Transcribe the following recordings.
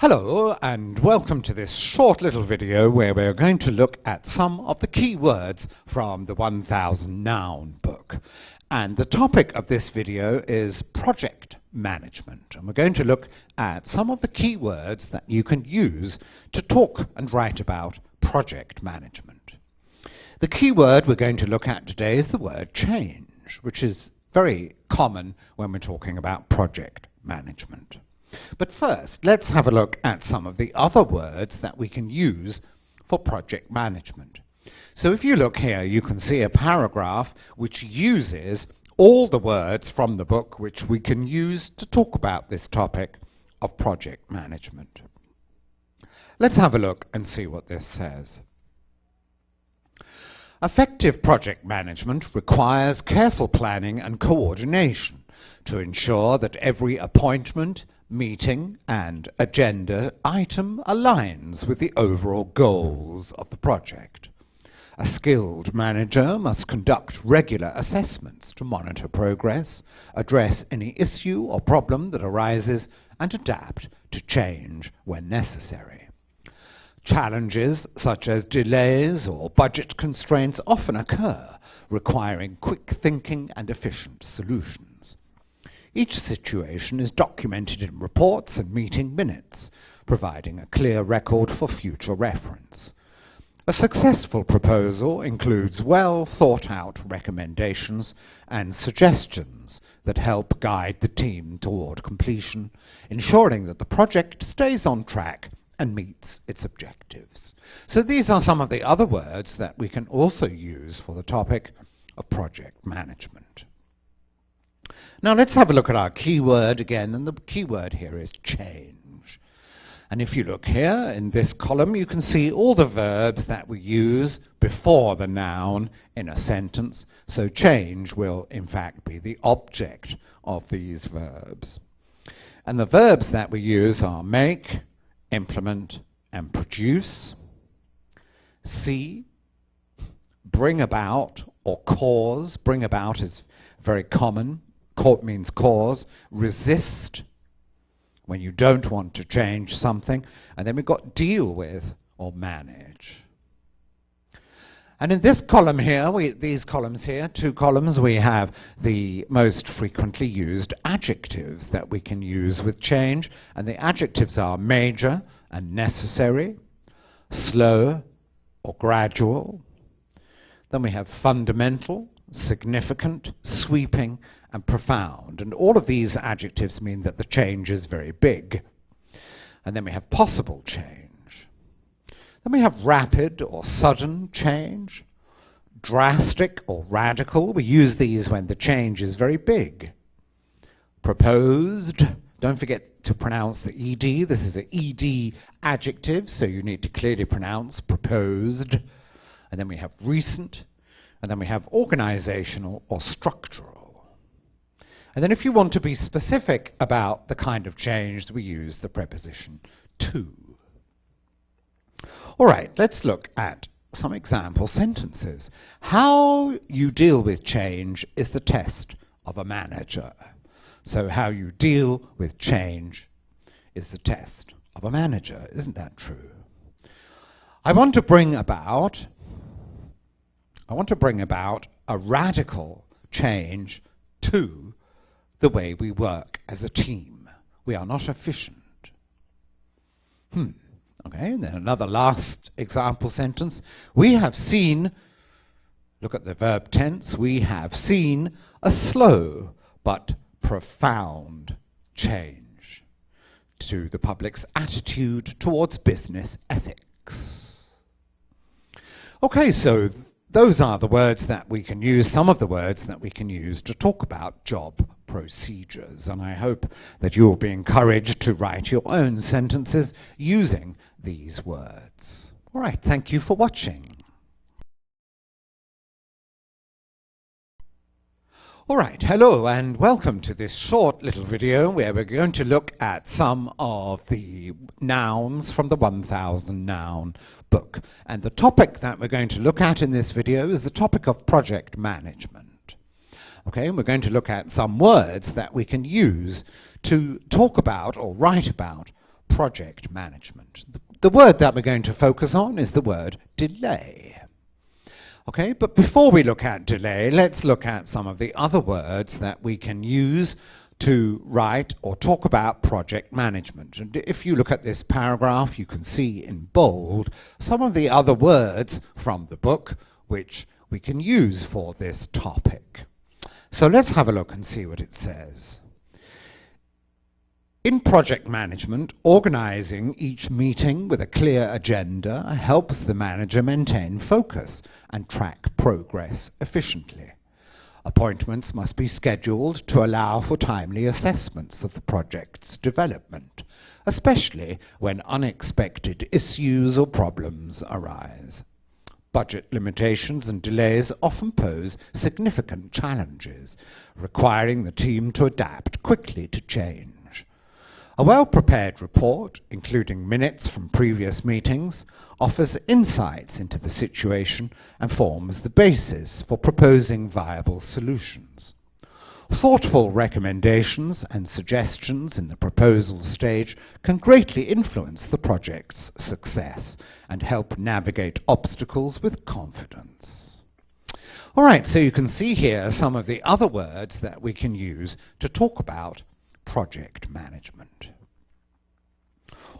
Hello and welcome to this short little video where we're going to look at some of the key words from the 1000 Noun book. And the topic of this video is project management. And we're going to look at some of the key words that you can use to talk and write about project management. The key word we're going to look at today is the word change, which is very common when we're talking about project management. But first, let's have a look at some of the other words that we can use for project management. So if you look here, you can see a paragraph which uses all the words from the book which we can use to talk about this topic of project management. Let's have a look and see what this says. Effective project management requires careful planning and coordination to ensure that every appointment, meeting and agenda item aligns with the overall goals of the project. A skilled manager must conduct regular assessments to monitor progress, address any issue or problem that arises, and adapt to change when necessary. Challenges such as delays or budget constraints often occur, requiring quick thinking and efficient solutions. Each situation is documented in reports and meeting minutes, providing a clear record for future reference. A successful proposal includes well thought-out recommendations and suggestions that help guide the team toward completion, ensuring that the project stays on track and meets its objectives. So these are some of the other words that we can also use for the topic of project management. Now let's have a look at our keyword again, and the keyword here is change. And if you look here in this column, you can see all the verbs that we use before the noun in a sentence. So change will in fact be the object of these verbs. And the verbs that we use are make, implement, and produce. See, bring about or cause. Bring about is very common. Means cause. Resist, when you don't want to change something. And then we've got deal with or manage. And in this column here, these columns here, two columns, we have the most frequently used adjectives that we can use with change. And the adjectives are major and necessary, slow or gradual. Then we have fundamental, significant, sweeping, and profound. And all of these adjectives mean that the change is very big. And then we have possible change. Then we have rapid or sudden change, drastic or radical. We use these when the change is very big. Proposed. Don't forget to pronounce the ED. This is an ED adjective, so you need to clearly pronounce proposed. And then we have recent. And then we have organizational or structural. And then if you want to be specific about the kind of change, we use the preposition to. All right, let's look at some example sentences. How you deal with change is the test of a manager. So how you deal with change is the test of a manager. Isn't that true? I want to bring about a radical change to the way we work as a team. We are not efficient. Okay, and then another last example sentence. We have seen, look at the verb tense, we have seen a slow but profound change to the public's attitude towards business ethics. Okay, so those are the words that we can use, some of the words that we can use to talk about job procedures. And I hope that you will be encouraged to write your own sentences using these words. All right, thank you for watching. All right, hello and welcome to this short little video where we're going to look at some of the nouns from the 1000 Noun book. And the topic that we're going to look at in this video is the topic of project management. Okay, and we're going to look at some words that we can use to talk about or write about project management. The word that we're going to focus on is the word delay. Okay, but before we look at delay, let's look at some of the other words that we can use to write or talk about project management. And if you look at this paragraph, you can see in bold some of the other words from the book which we can use for this topic. So let's have a look and see what it says. In project management, organizing each meeting with a clear agenda helps the manager maintain focus and track progress efficiently. Appointments must be scheduled to allow for timely assessments of the project's development, especially when unexpected issues or problems arise. Budget limitations and delays often pose significant challenges, requiring the team to adapt quickly to change. A well-prepared report, including minutes from previous meetings, offers insights into the situation and forms the basis for proposing viable solutions. Thoughtful recommendations and suggestions in the proposal stage can greatly influence the project's success and help navigate obstacles with confidence. All right, so you can see here some of the other words that we can use to talk about project management.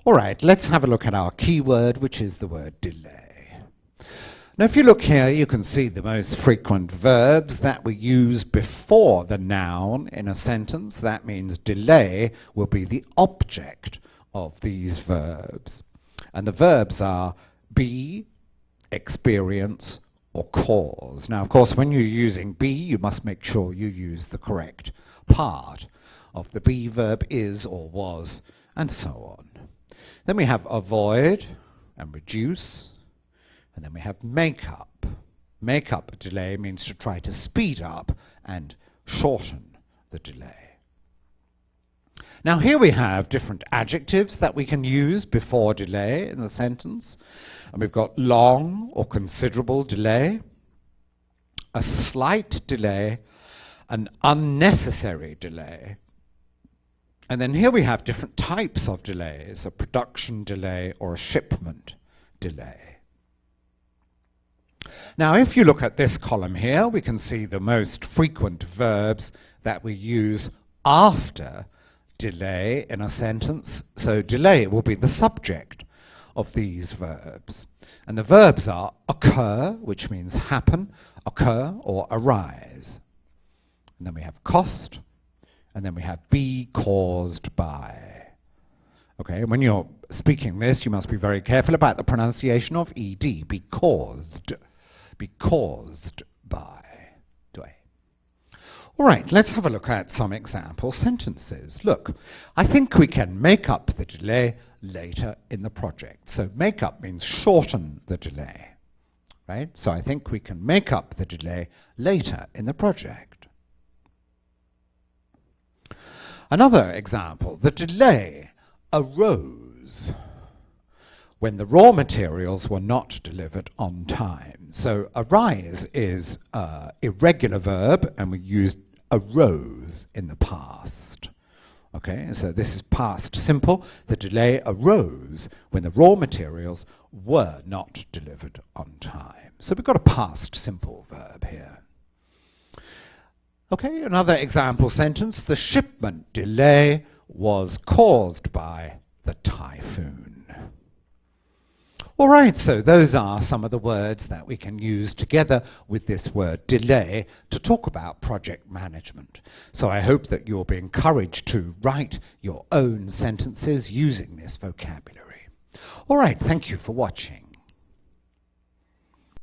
All right, let's have a look at our keyword, which is the word delay. Now, if you look here, you can see the most frequent verbs that we use before the noun in a sentence. That means delay will be the object of these verbs. And the verbs are be, experience, or cause. Now, of course, when you're using be, you must make sure you use the correct part of the be verb, is or was, and so on. Then we have avoid and reduce, and then we have make up. Make up a delay means to try to speed up and shorten the delay. Now here we have different adjectives that we can use before delay in the sentence. And we've got long or considerable delay, a slight delay, an unnecessary delay. And then here we have different types of delays, a production delay or a shipment delay. Now, if you look at this column here, we can see the most frequent verbs that we use after delay in a sentence. So delay will be the subject of these verbs. And the verbs are occur, which means happen, occur or arise. And then we have cost, and then we have be caused by. Okay, when you're speaking this, you must be very careful about the pronunciation of ed, be caused by. All right, let's have a look at some example sentences. Look, I think we can make up the delay later in the project. So make up means shorten the delay, right? So I think we can make up the delay later in the project. Another example, the delay arose when the raw materials were not delivered on time. So arise is an irregular verb, and we used arose in the past. Okay, so this is past simple. The delay arose when the raw materials were not delivered on time. So we've got a past simple verb here. Okay, another example sentence, the shipment delay was caused by the typhoon. All right, so those are some of the words that we can use together with this word delay to talk about project management. So I hope that you'll be encouraged to write your own sentences using this vocabulary. All right, thank you for watching.